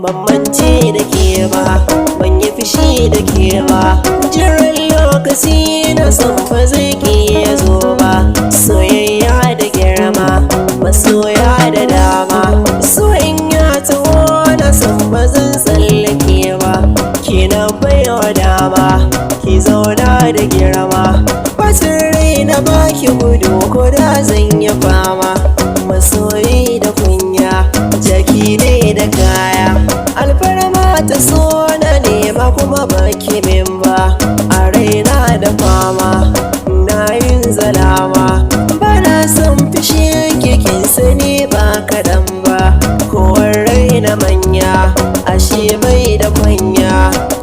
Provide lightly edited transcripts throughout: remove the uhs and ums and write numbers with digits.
Ban mance da ke ba, ban yi fushi da ke ba, jiran lokaci na san ba zai ya zo ba. Soyayya da girma, masoya da dama, soyayya taho na san ba zan tsallake ba. Ki na baiwa dama, ki zauna da girma, bacin rai na baki gudu ko da zan yi fama. Masoyi da kunya, jaki ne da kaya, alfarma ta so na nema kuma baki min ba. A raina da fama, na yin zalama, bana son fushi kin sani ba kaɗan ba. Kowar raina manya, ashe bai da kwanya.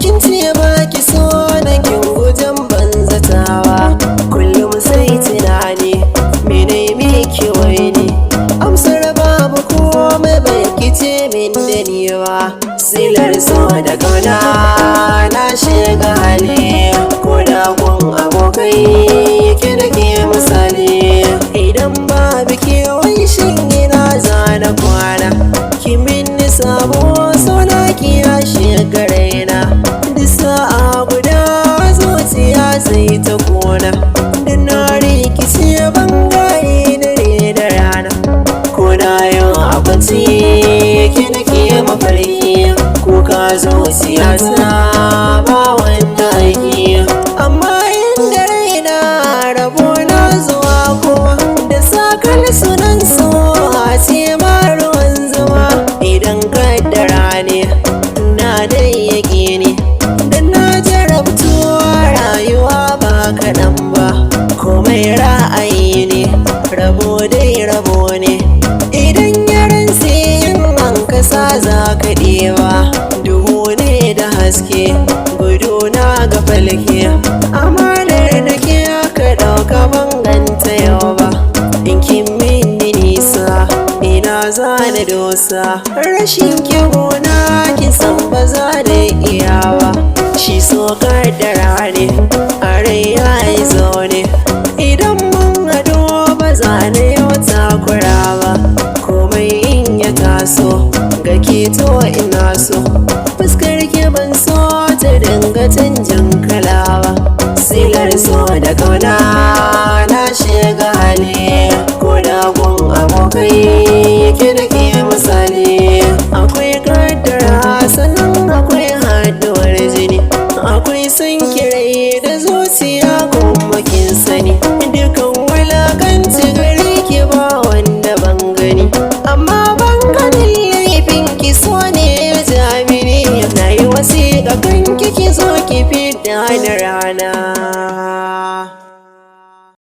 Kin ce baki so na kin gujen banzatawa, kullum sai tunani mene miki waini. Amsar babu komai bai kice min da ni ba. Silar so da kauna na shiga hali, ko da gun abokai ke da ke misali. Idan babu ke wai shin ina zana kwana, ki min sabo sona ki ya shiga raina. Duk sa'a guda zuciya zai ta kona, da na rikice bangare dare da rana. Kuna yin abinci ki da ke mafarki, kuka zuciya ta ba wanda aiki. Amma inda raina rabo na zuwa kuma da sakar sunan so a ce ma ruwan zuma. Idan kaddara ne na dai yake ne, da na jarabtu rayuwa ba kaɗan ba. Komai ra'ayi ne, rabo dai rabo ne. Idan yaran sai an kasa za ka ɗewa, duhu ne da haske gudu na ga falke. Amanar da ke aka ɗauka banganta yau ba, in kin mini nisa ina za na dosa. Rashin kyawuna kin san ba za da iya ba, shi so kaddara ne a rai ya yi zaune. Idan mun hado ba za na yau takura ba, komai in ya taso ga ke to ina so. Fuskar ke ban so ta dinga canjin kala ba. Silar so da kauna na shiga hali, ko da gun abokai ke da ke misali. Akwai kaddara sannan akwai haduwar jini, akwai son kirai da zuciya kuma kin sani. Dukan wulakanci gari ki ba wanda ban gani, amma ban ganin laifin ki so ne ya jamini. Na yi wasiƙa kan ki zo ki fidda ni rana.